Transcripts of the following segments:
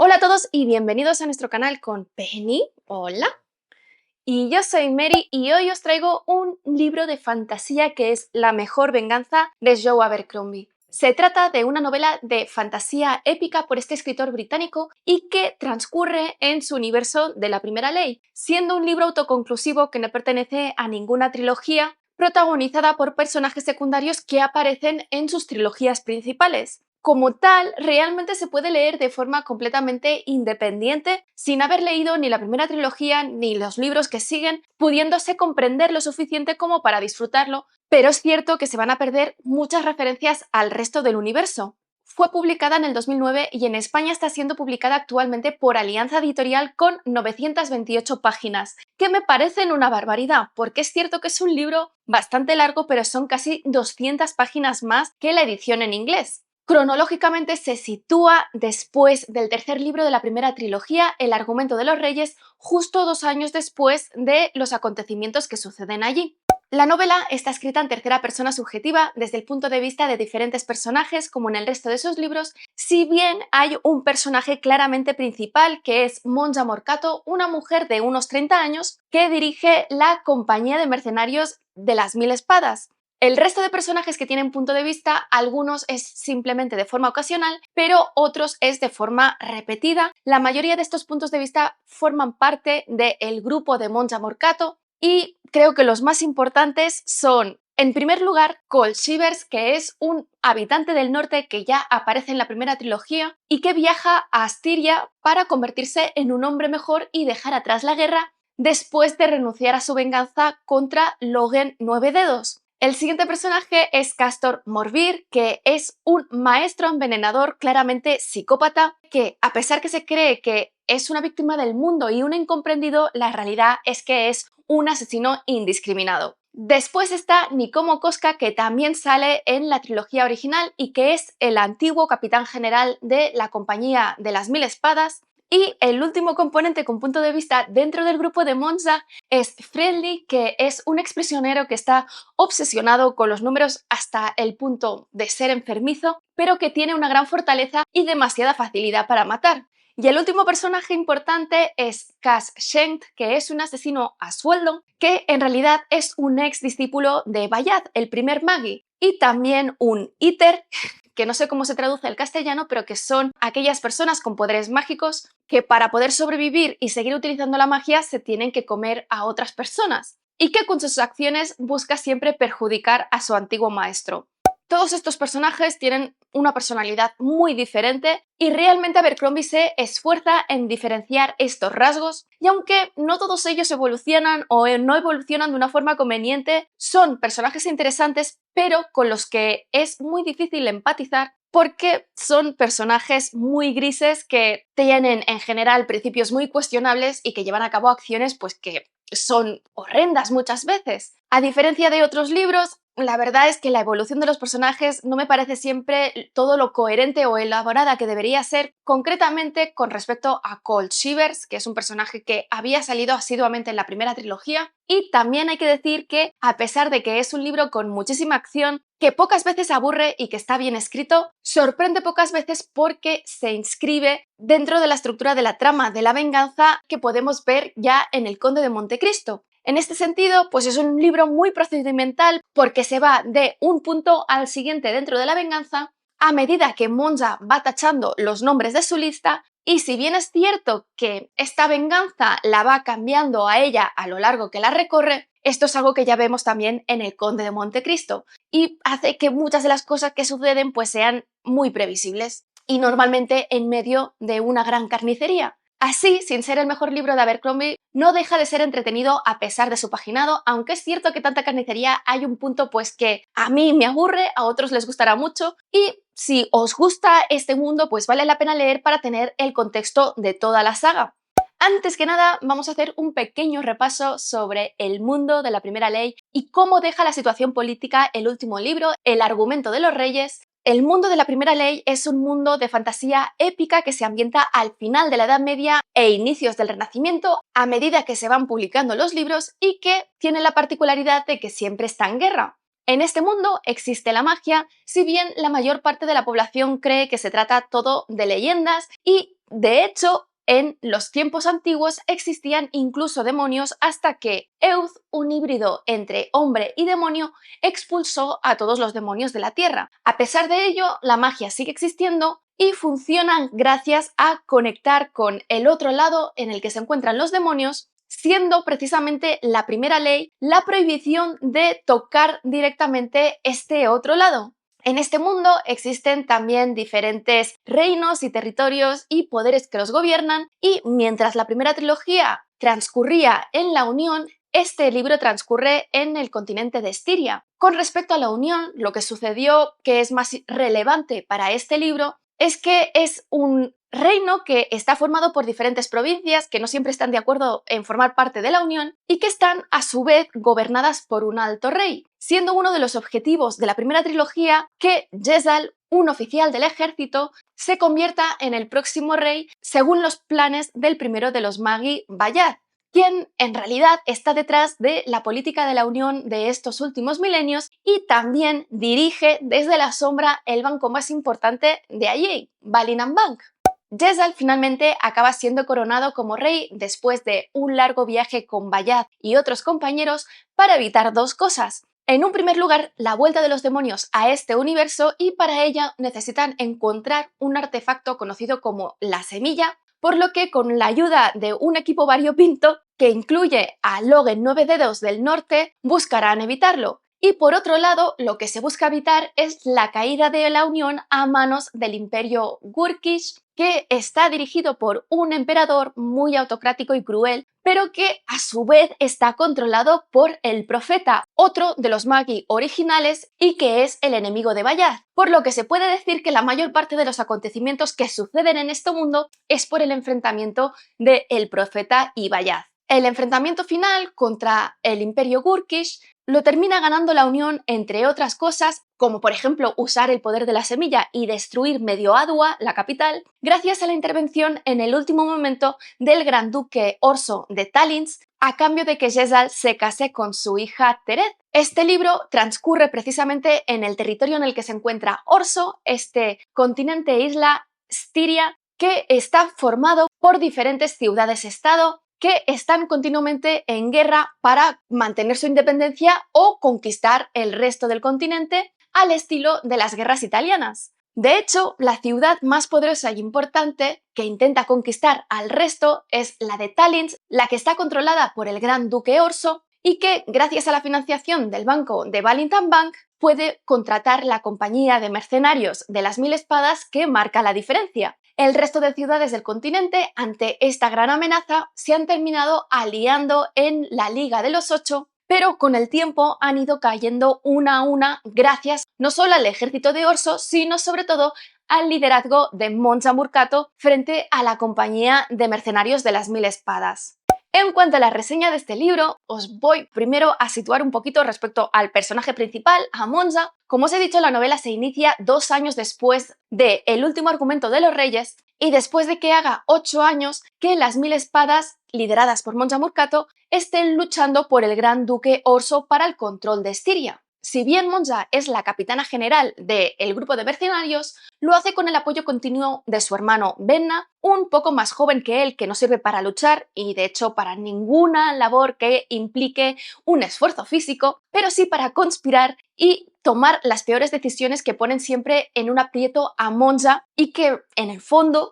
Hola a todos y bienvenidos a nuestro canal con Penny. Hola. Y yo soy Mary y hoy os traigo un libro de fantasía que es La mejor venganza de Joe Abercrombie. Se trata de una novela de fantasía épica por este escritor británico y que transcurre en su universo de la Primera Ley, siendo un libro autoconclusivo que no pertenece a ninguna trilogía, protagonizada por personajes secundarios que aparecen en sus trilogías principales. Como tal, realmente se puede leer de forma completamente independiente, sin haber leído ni la primera trilogía ni los libros que siguen, pudiéndose comprender lo suficiente como para disfrutarlo, pero es cierto que se van a perder muchas referencias al resto del universo. Fue publicada en el 2009 y en España está siendo publicada actualmente por Alianza Editorial con 928 páginas, que me parecen una barbaridad, porque es cierto que es un libro bastante largo, pero son casi 200 páginas más que la edición en inglés. Cronológicamente se sitúa después del tercer libro de la primera trilogía, El argumento de los reyes, justo 2 años después de los acontecimientos que suceden allí. La novela está escrita en tercera persona subjetiva desde el punto de vista de diferentes personajes, como en el resto de sus libros, si bien hay un personaje claramente principal que es Monja Morcato, una mujer de unos 30 años que dirige la compañía de mercenarios de las Mil Espadas. El resto de personajes que tienen punto de vista, algunos es simplemente de forma ocasional, pero otros es de forma repetida. La mayoría de estos puntos de vista forman parte del grupo de Monja Morcato y creo que los más importantes son, en primer lugar, Cold Shivers, que es un habitante del norte que ya aparece en la primera trilogía y que viaja a Astiria para convertirse en un hombre mejor y dejar atrás la guerra después de renunciar a su venganza contra Logen Nueve Dedos. El siguiente personaje es Castor Morvir, que es un maestro envenenador claramente psicópata, que a pesar que se cree que es una víctima del mundo y un incomprendido, la realidad es que es un asesino indiscriminado. Después está Nikomo Koska, que también sale en la trilogía original y que es el antiguo capitán general de la Compañía de las Mil Espadas. Y el último componente con punto de vista dentro del grupo de Monza es Friendly, que es un exprisionero que está obsesionado con los números hasta el punto de ser enfermizo, pero que tiene una gran fortaleza y demasiada facilidad para matar. Y el último personaje importante es Cass Shenkt, que es un asesino a sueldo, que en realidad es un ex discípulo de Bayat, el primer Magi, y también un Iter, que no sé cómo se traduce al castellano, pero que son aquellas personas con poderes mágicos que para poder sobrevivir y seguir utilizando la magia se tienen que comer a otras personas, y que con sus acciones busca siempre perjudicar a su antiguo maestro. Todos estos personajes tienen una personalidad muy diferente y realmente Abercrombie se esfuerza en diferenciar estos rasgos, y aunque no todos ellos evolucionan o no evolucionan de una forma conveniente, son personajes interesantes pero con los que es muy difícil empatizar porque son personajes muy grises que tienen en general principios muy cuestionables y que llevan a cabo acciones pues que son horrendas muchas veces. A diferencia de otros libros, la verdad es que la evolución de los personajes no me parece siempre todo lo coherente o elaborada que debería ser, concretamente con respecto a Cold Shivers, que es un personaje que había salido asiduamente en la primera trilogía, y también hay que decir que, a pesar de que es un libro con muchísima acción, que pocas veces aburre y que está bien escrito, sorprende pocas veces porque se inscribe dentro de la estructura de la trama de la venganza que podemos ver ya en El Conde de Montecristo. En este sentido, pues es un libro muy procedimental porque se va de un punto al siguiente dentro de la venganza a medida que Monza va tachando los nombres de su lista, y si bien es cierto que esta venganza la va cambiando a ella a lo largo que la recorre, esto es algo que ya vemos también en El Conde de Montecristo y hace que muchas de las cosas que suceden pues sean muy previsibles y normalmente en medio de una gran carnicería. Así, sin ser el mejor libro de Abercrombie, no deja de ser entretenido a pesar de su paginado, aunque es cierto que tanta carnicería hay un punto pues que a mí me aburre, a otros les gustará mucho, y si os gusta este mundo pues vale la pena leer para tener el contexto de toda la saga. Antes que nada, vamos a hacer un pequeño repaso sobre el mundo de la Primera Ley y cómo deja la situación política el último libro, El argumento de los reyes. El mundo de la Primera Ley es un mundo de fantasía épica que se ambienta al final de la Edad Media e inicios del Renacimiento a medida que se van publicando los libros y que tiene la particularidad de que siempre está en guerra. En este mundo existe la magia, si bien la mayor parte de la población cree que se trata todo de leyendas y De hecho, en los tiempos antiguos existían incluso demonios hasta que Eud, un híbrido entre hombre y demonio, expulsó a todos los demonios de la Tierra. A pesar de ello, la magia sigue existiendo y funciona gracias a conectar con el otro lado en el que se encuentran los demonios, siendo precisamente la primera ley la prohibición de tocar directamente este otro lado. En este mundo existen también diferentes reinos y territorios y poderes que los gobiernan, y mientras la primera trilogía transcurría en la Unión, este libro transcurre en el continente de Estiria. Con respecto a la Unión, lo que sucedió que es más relevante para este libro es que es un reino que está formado por diferentes provincias que no siempre están de acuerdo en formar parte de la Unión y que están a su vez gobernadas por un alto rey, siendo uno de los objetivos de la primera trilogía que Jezal, un oficial del ejército, se convierta en el próximo rey según los planes del primero de los Magi, Bayard, quien en realidad está detrás de la política de la Unión de estos últimos milenios y también dirige desde la sombra el banco más importante de allí, Balinam Bank. Jezal finalmente acaba siendo coronado como rey después de un largo viaje con Bayard y otros compañeros para evitar dos cosas. En un primer lugar, la vuelta de los demonios a este universo, y para ella necesitan encontrar un artefacto conocido como la semilla, por lo que con la ayuda de un equipo variopinto que incluye a Logen 9 Dedos del Norte, buscarán evitarlo. Y por otro lado, lo que se busca evitar es la caída de la Unión a manos del Imperio Gurkish, que está dirigido por un emperador muy autocrático y cruel, pero que a su vez está controlado por el Profeta, otro de los Magi originales y que es el enemigo de Bayard. Por lo que se puede decir que la mayor parte de los acontecimientos que suceden en este mundo es por el enfrentamiento de el Profeta y Bayard. El enfrentamiento final contra el Imperio Gurkish lo termina ganando la Unión, entre otras cosas, como por ejemplo usar el poder de la semilla y destruir Medio Adua, la capital, gracias a la intervención en el último momento del gran duque Orso de Talins, a cambio de que Jezal se case con su hija Terez. Este libro transcurre precisamente en el territorio en el que se encuentra Orso, este continente-isla Styria, que está formado por diferentes ciudades-estado que están continuamente en guerra para mantener su independencia o conquistar el resto del continente al estilo de las guerras italianas. De hecho, la ciudad más poderosa y importante que intenta conquistar al resto es la de Talins, la que está controlada por el gran duque Orso y que, gracias a la financiación del banco de Valintan Bank, puede contratar la compañía de mercenarios de las Mil Espadas que marca la diferencia. El resto de ciudades del continente, ante esta gran amenaza, se han terminado aliando en la Liga de los Ocho, pero con el tiempo han ido cayendo una a una gracias no solo al ejército de Orso, sino sobre todo al liderazgo de Monza Murcato frente a la compañía de mercenarios de las Mil Espadas. En cuanto a la reseña de este libro, os voy primero a situar un poquito respecto al personaje principal, a Monza. Como os he dicho, la novela se inicia 2 años después de El último argumento de los reyes y después de que haga 8 años que las Mil Espadas, lideradas por Monza Murcato, estén luchando por el gran duque Orso para el control de Estiria. Si bien Monza es la capitana general del grupo de mercenarios, lo hace con el apoyo continuo de su hermano Benna, un poco más joven que él, que no sirve para luchar y de hecho para ninguna labor que implique un esfuerzo físico, pero sí para conspirar y tomar las peores decisiones que ponen siempre en un aprieto a Monza y que en el fondo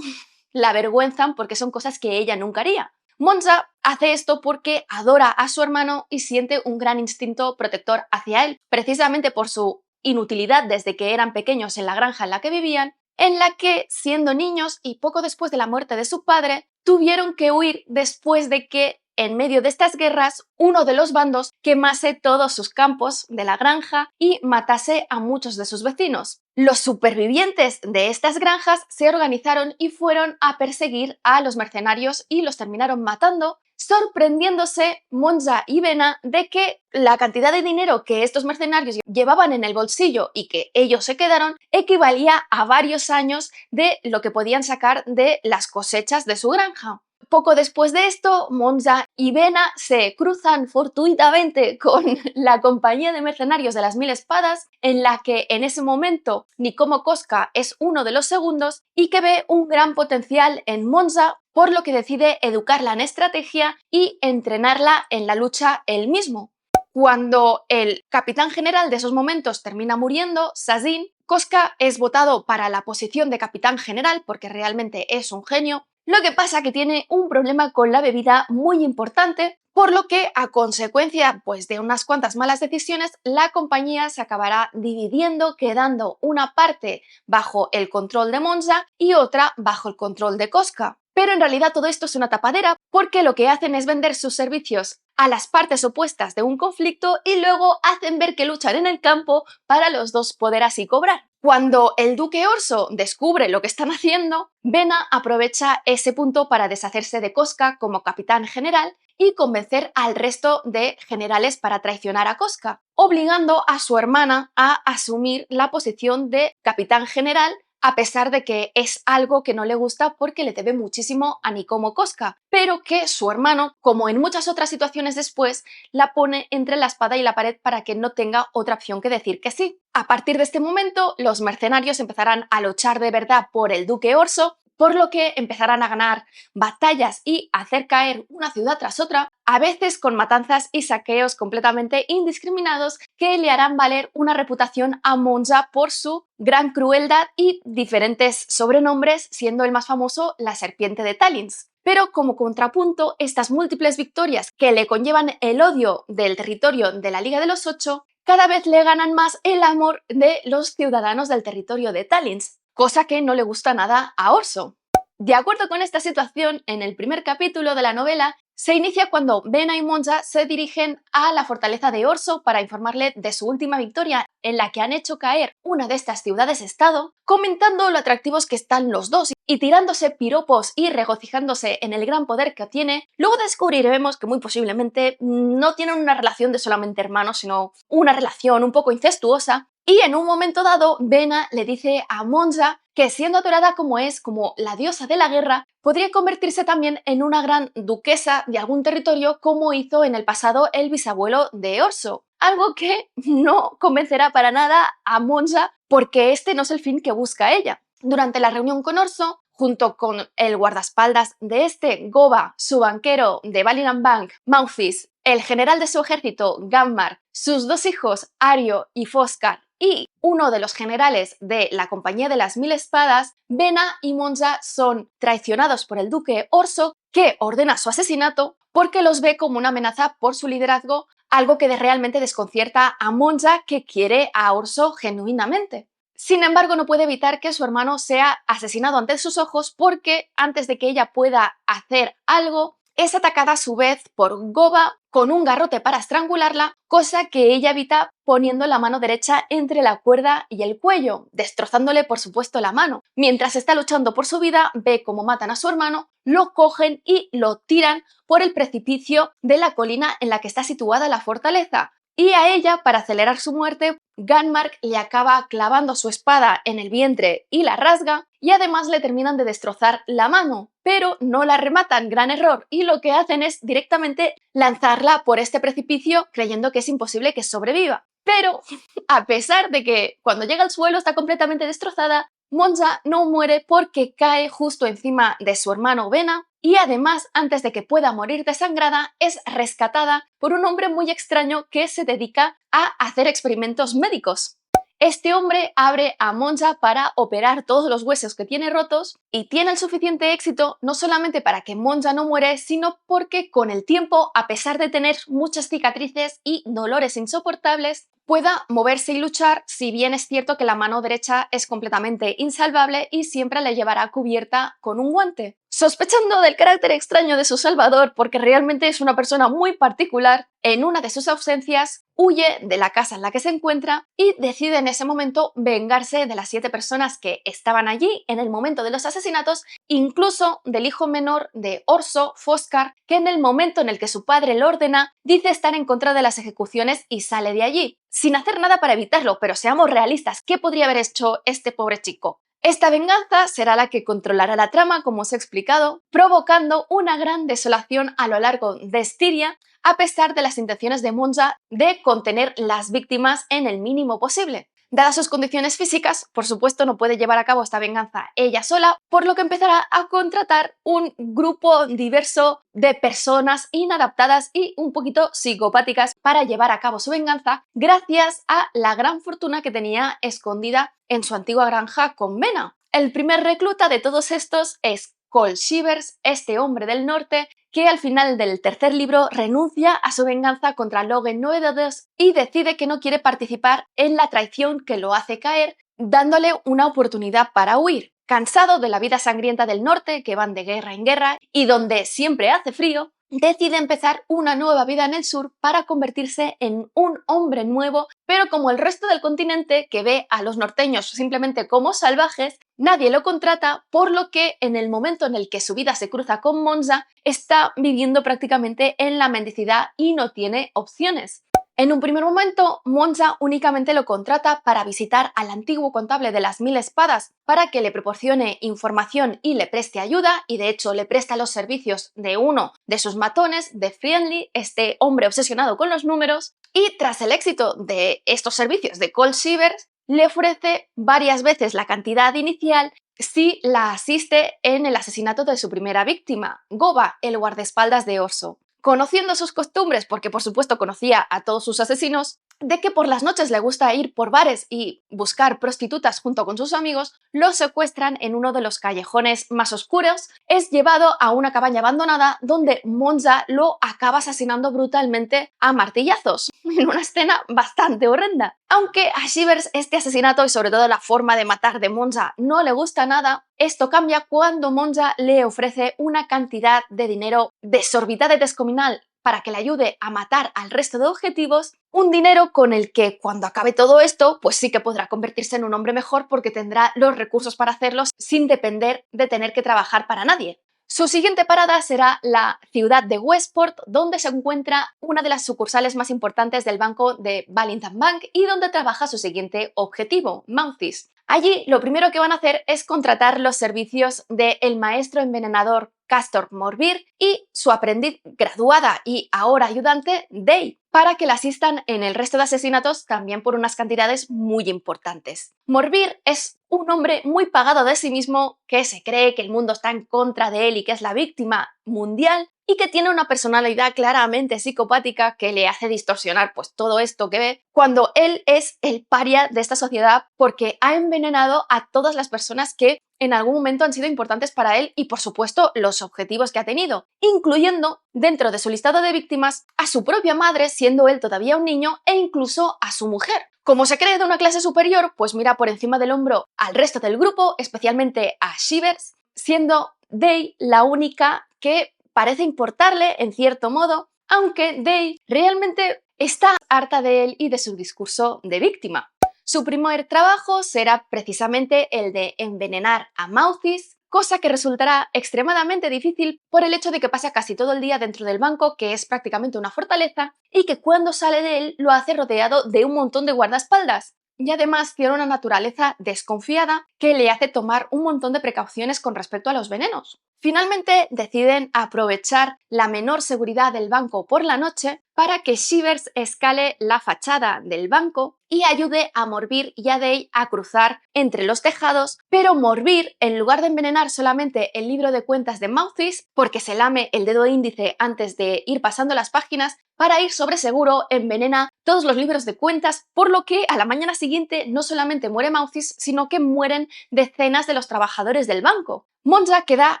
la avergüenzan porque son cosas que ella nunca haría. Monza hace esto porque adora a su hermano y siente un gran instinto protector hacia él, precisamente por su inutilidad desde que eran pequeños en la granja en la que vivían, en la que, siendo niños y poco después de la muerte de su padre, tuvieron que huir después de que, en medio de estas guerras, uno de los bandos quemase todos sus campos de la granja y matase a muchos de sus vecinos. Los supervivientes de estas granjas se organizaron y fueron a perseguir a los mercenarios y los terminaron matando, sorprendiéndose Monza y Benna de que la cantidad de dinero que estos mercenarios llevaban en el bolsillo y que ellos se quedaron equivalía a varios años de lo que podían sacar de las cosechas de su granja. Poco después de esto, Monza y Vena se cruzan fortuitamente con la compañía de mercenarios de las Mil Espadas, en la que en ese momento Nikomo Koska es uno de los segundos y que ve un gran potencial en Monza, por lo que decide educarla en estrategia y entrenarla en la lucha él mismo. Cuando el capitán general de esos momentos termina muriendo, Sazin, Koska es votado para la posición de capitán general porque realmente es un genio. Lo que pasa que tiene un problema con la bebida muy importante, por lo que a consecuencia pues, de unas cuantas malas decisiones, la compañía se acabará dividiendo, quedando una parte bajo el control de Monza y otra bajo el control de Koska. Pero en realidad todo esto es una tapadera porque lo que hacen es vender sus servicios a las partes opuestas de un conflicto y luego hacen ver que luchan en el campo para los dos poder así cobrar. Cuando el duque Orso descubre lo que están haciendo, Vena aprovecha ese punto para deshacerse de Koska como capitán general y convencer al resto de generales para traicionar a Koska, obligando a su hermana a asumir la posición de capitán general, a pesar de que es algo que no le gusta porque le debe muchísimo a Nikomo Koska, pero que su hermano, como en muchas otras situaciones después, la pone entre la espada y la pared para que no tenga otra opción que decir que sí. A partir de este momento, los mercenarios empezarán a luchar de verdad por el duque Orso, por lo que empezarán a ganar batallas y a hacer caer una ciudad tras otra, a veces con matanzas y saqueos completamente indiscriminados que le harán valer una reputación a Monza por su gran crueldad y diferentes sobrenombres, siendo el más famoso la Serpiente de Talins. Pero como contrapunto, estas múltiples victorias que le conllevan el odio del territorio de la Liga de los Ocho, cada vez le ganan más el amor de los ciudadanos del territorio de Talins, cosa que no le gusta nada a Orso. De acuerdo con esta situación, en el primer capítulo de la novela, se inicia cuando Vena y Monza se dirigen a la fortaleza de Orso para informarle de su última victoria, en la que han hecho caer una de estas ciudades-estado, comentando lo atractivos que están los dos y tirándose piropos y regocijándose en el gran poder que tiene. Luego descubriremos que muy posiblemente no tienen una relación de solamente hermanos, sino una relación un poco incestuosa. Y en un momento dado, Vena le dice a Monza que siendo adorada como es, como la diosa de la guerra, podría convertirse también en una gran duquesa de algún territorio como hizo en el pasado el bisabuelo de Orso. Algo que no convencerá para nada a Monza porque este no es el fin que busca ella. Durante la reunión con Orso, junto con el guardaespaldas de este, Goba, su banquero de Valyrian Bank, Mauthis, el general de su ejército, Ganmar, sus dos hijos, Ario y Foscar, y uno de los generales de la Compañía de las Mil Espadas, Vena y Monza son traicionados por el duque Orso, que ordena su asesinato porque los ve como una amenaza por su liderazgo, algo que realmente desconcierta a Monza, que quiere a Orso genuinamente. Sin embargo, no puede evitar que su hermano sea asesinado ante sus ojos porque antes de que ella pueda hacer algo, es atacada a su vez por Goba con un garrote para estrangularla, cosa que ella evita poniendo la mano derecha entre la cuerda y el cuello, destrozándole por supuesto la mano. Mientras está luchando por su vida, ve cómo matan a su hermano, lo cogen y lo tiran por el precipicio de la colina en la que está situada la fortaleza. Y a ella, para acelerar su muerte, Ganmark le acaba clavando su espada en el vientre y la rasga, y además le terminan de destrozar la mano, pero no la rematan, gran error, y lo que hacen es directamente lanzarla por este precipicio creyendo que es imposible que sobreviva. Pero, a pesar de que cuando llega al suelo está completamente destrozada, Monza no muere porque cae justo encima de su hermano Vena y además, antes de que pueda morir desangrada, es rescatada por un hombre muy extraño que se dedica a hacer experimentos médicos. Este hombre abre a Monza para operar todos los huesos que tiene rotos y tiene el suficiente éxito no solamente para que Monza no muere, sino porque con el tiempo, a pesar de tener muchas cicatrices y dolores insoportables, pueda moverse y luchar, si bien es cierto que la mano derecha es completamente insalvable y siempre la llevará cubierta con un guante. Sospechando del carácter extraño de su salvador, porque realmente es una persona muy particular, en una de sus ausencias huye de la casa en la que se encuentra y decide en ese momento vengarse de las 7 personas que estaban allí en el momento de los asesinatos, incluso del hijo menor de Orso, Foscar, que en el momento en el que su padre lo ordena, dice estar en contra de las ejecuciones y sale de allí, sin hacer nada para evitarlo. Pero seamos realistas, ¿qué podría haber hecho este pobre chico? Esta venganza será la que controlará la trama, como os he explicado, provocando una gran desolación a lo largo de Estiria, a pesar de las intenciones de Monza de contener las víctimas en el mínimo posible. Dadas sus condiciones físicas, por supuesto no puede llevar a cabo esta venganza ella sola, por lo que empezará a contratar un grupo diverso de personas inadaptadas y un poquito psicopáticas para llevar a cabo su venganza, gracias a la gran fortuna que tenía escondida en su antigua granja con Mena. El primer recluta de todos estos es Cold Shivers, este hombre del norte que al final del tercer libro renuncia a su venganza contra Logan Noedodos y decide que no quiere participar en la traición que lo hace caer, dándole una oportunidad para huir. Cansado de la vida sangrienta del norte, que van de guerra en guerra y donde siempre hace frío, decide empezar una nueva vida en el sur para convertirse en un hombre nuevo, pero como el resto del continente, que ve a los norteños simplemente como salvajes, nadie lo contrata, por lo que en el momento en el que su vida se cruza con Monza, está viviendo prácticamente en la mendicidad y no tiene opciones. En un primer momento, Monza únicamente lo contrata para visitar al antiguo contable de las 1000 espadas para que le proporcione información y le preste ayuda, y de hecho le presta los servicios de uno de sus matones, de Friendly, este hombre obsesionado con los números, y tras el éxito de estos servicios de Cold Shivers, le ofrece varias veces la cantidad inicial si la asiste en el asesinato de su primera víctima, Goba, el guardaespaldas de Orso. Conociendo sus costumbres, porque por supuesto conocía a todos sus asesinos, de que por las noches le gusta ir por bares y buscar prostitutas junto con sus amigos, lo secuestran en uno de los callejones más oscuros, es llevado a una cabaña abandonada donde Monza lo acaba asesinando brutalmente a martillazos, en una escena bastante horrenda. Aunque a Shivers este asesinato y sobre todo la forma de matar de Monza no le gusta nada, esto cambia cuando Monza le ofrece una cantidad de dinero desorbitada y descomunal para que le ayude a matar al resto de objetivos, un dinero con el que cuando acabe todo esto, pues sí que podrá convertirse en un hombre mejor porque tendrá los recursos para hacerlos sin depender de tener que trabajar para nadie. Su siguiente parada será la ciudad de Westport, donde se encuentra una de las sucursales más importantes del banco de Ballington Bank y donde trabaja su siguiente objetivo, Mouthis. Allí lo primero que van a hacer es contratar los servicios del maestro envenenador Castor Morbir y su aprendiz graduada y ahora ayudante, Day, para que la asistan en el resto de asesinatos también por unas cantidades muy importantes. Morbir es un hombre muy pagado de sí mismo que se cree que el mundo está en contra de él y que es la víctima mundial y que tiene una personalidad claramente psicopática que le hace distorsionar pues todo esto que ve cuando él es el paria de esta sociedad porque ha envenenado a todas las personas que en algún momento han sido importantes para él y por supuesto los objetivos que ha tenido, incluyendo dentro de su listado de víctimas a su propia madre siendo él todavía un niño e incluso a su mujer. Como se cree de una clase superior, pues mira por encima del hombro al resto del grupo, especialmente a Shivers, siendo Day la única que parece importarle en cierto modo, aunque Day realmente está harta de él y de su discurso de víctima. Su primer trabajo será precisamente el de envenenar a Mouthis, cosa que resultará extremadamente difícil por el hecho de que pasa casi todo el día dentro del banco, que es prácticamente una fortaleza, y que cuando sale de él lo hace rodeado de un montón de guardaespaldas. Y además tiene una naturaleza desconfiada que le hace tomar un montón de precauciones con respecto a los venenos. Finalmente deciden aprovechar la menor seguridad del banco por la noche para que Shivers escale la fachada del banco y ayude a Morbir y a Day a cruzar entre los tejados, pero Morbir, en lugar de envenenar solamente el libro de cuentas de Mouthis, porque se lame el dedo índice antes de ir pasando las páginas, para ir sobre seguro envenena todos los libros de cuentas, por lo que a la mañana siguiente no solamente muere Mouthis, sino que mueren decenas de los trabajadores del banco. Monza queda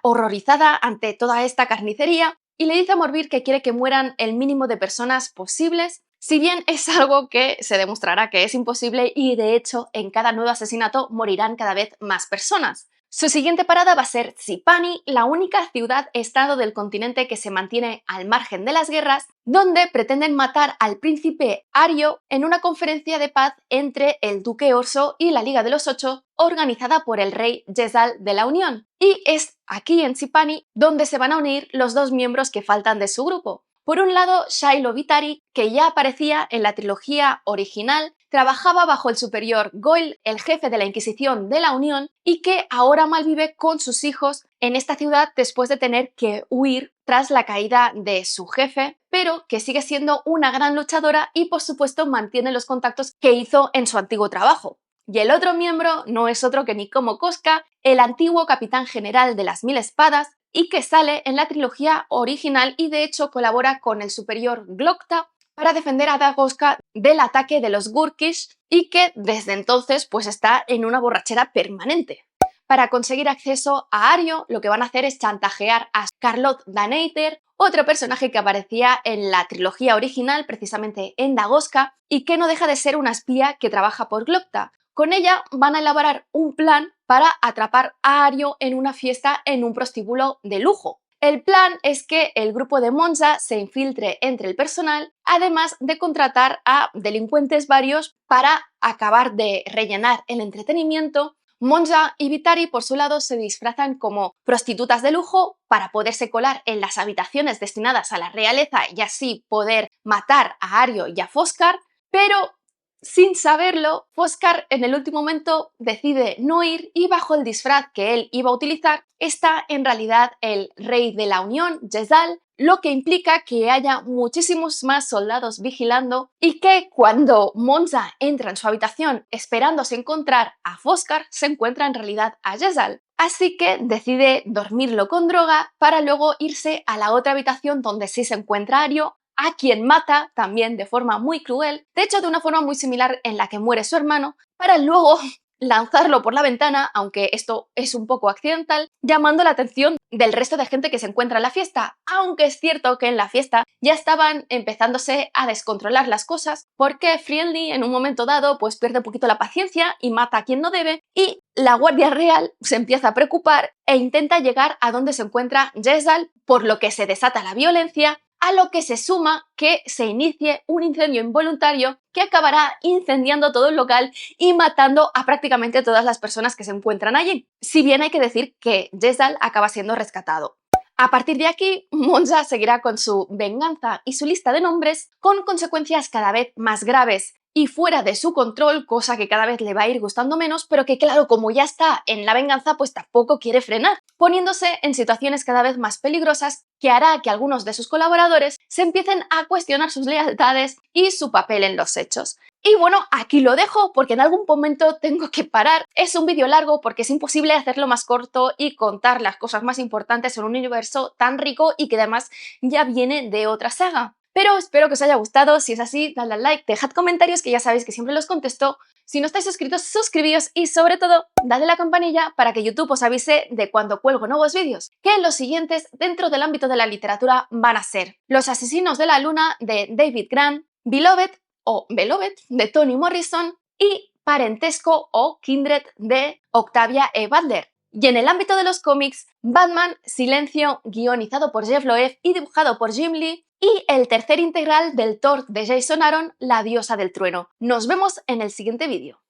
horrorizada ante toda esta carnicería y le dice a Morbir que quiere que mueran el mínimo de personas posibles, si bien es algo que se demostrará que es imposible y de hecho en cada nuevo asesinato morirán cada vez más personas. Su siguiente parada va a ser Tripani, la única ciudad-estado del continente que se mantiene al margen de las guerras, donde pretenden matar al príncipe Ario en una conferencia de paz entre el duque Orso y la Liga de los Ocho, organizada por el rey Jezal de la Unión. Y es aquí en Tripani donde se van a unir los dos miembros que faltan de su grupo. Por un lado, Shiloh Vitari, que ya aparecía en la trilogía original, trabajaba bajo el superior Goyle, el jefe de la Inquisición de la Unión, y que ahora malvive con sus hijos en esta ciudad después de tener que huir tras la caída de su jefe, pero que sigue siendo una gran luchadora y por supuesto mantiene los contactos que hizo en su antiguo trabajo. Y el otro miembro no es otro que Nikomo Koska, el antiguo capitán general de las Mil Espadas, y que sale en la trilogía original y de hecho colabora con el superior Glokta para defender a Dagoska del ataque de los Gurkish y que desde entonces pues está en una borrachera permanente. Para conseguir acceso a Ario, lo que van a hacer es chantajear a Scarlett Daneiter, otro personaje que aparecía en la trilogía original, precisamente en Dagoska, y que no deja de ser una espía que trabaja por Glokta. Con ella van a elaborar un plan para atrapar a Ario en una fiesta en un prostíbulo de lujo. El plan es que el grupo de Monza se infiltre entre el personal, además de contratar a delincuentes varios para acabar de rellenar el entretenimiento. Monza y Vitari, por su lado, se disfrazan como prostitutas de lujo para poderse colar en las habitaciones destinadas a la realeza y así poder matar a Ario y a Foscar, pero sin saberlo, Foscar en el último momento decide no ir y bajo el disfraz que él iba a utilizar está en realidad el rey de la Unión, Jezal, lo que implica que haya muchísimos más soldados vigilando y que cuando Monza entra en su habitación esperándose encontrar a Foscar, se encuentra en realidad a Jezal. Así que decide dormirlo con droga para luego irse a la otra habitación donde sí se encuentra Ario, a quien mata también de forma muy cruel, de hecho de una forma muy similar en la que muere su hermano, para luego lanzarlo por la ventana, aunque esto es un poco accidental, llamando la atención del resto de gente que se encuentra en la fiesta, aunque es cierto que en la fiesta ya estaban empezándose a descontrolar las cosas, porque Friendly en un momento dado pues pierde un poquito la paciencia y mata a quien no debe, y la Guardia Real se empieza a preocupar e intenta llegar a donde se encuentra Jezal, por lo que se desata la violencia, a lo que se suma que se inicie un incendio involuntario que acabará incendiando todo el local y matando a prácticamente todas las personas que se encuentran allí. Si bien hay que decir que Jezal acaba siendo rescatado. A partir de aquí, Monza seguirá con su venganza y su lista de nombres con consecuencias cada vez más graves y fuera de su control, cosa que cada vez le va a ir gustando menos, pero que claro, como ya está en la venganza, pues tampoco quiere frenar, poniéndose en situaciones cada vez más peligrosas que hará que algunos de sus colaboradores se empiecen a cuestionar sus lealtades y su papel en los hechos. Y bueno, aquí lo dejo porque en algún momento tengo que parar. Es un vídeo largo porque es imposible hacerlo más corto y contar las cosas más importantes en un universo tan rico y que además ya viene de otra saga. Pero espero que os haya gustado, si es así, dadle al like, dejad comentarios que ya sabéis que siempre los contesto, si no estáis suscritos, suscribíos y sobre todo, dadle a la campanilla para que YouTube os avise de cuando cuelgo nuevos vídeos, que los siguientes dentro del ámbito de la literatura van a ser Los asesinos de la luna de David Grant, Beloved o Beloved de Toni Morrison y Parentesco o Kindred de Octavia E. Butler. Y en el ámbito de los cómics, Batman Silencio, guionizado por Jeff Loeb y dibujado por Jim Lee, y el tercer integral del Thor de Jason Aaron, La diosa del trueno. Nos vemos en el siguiente vídeo.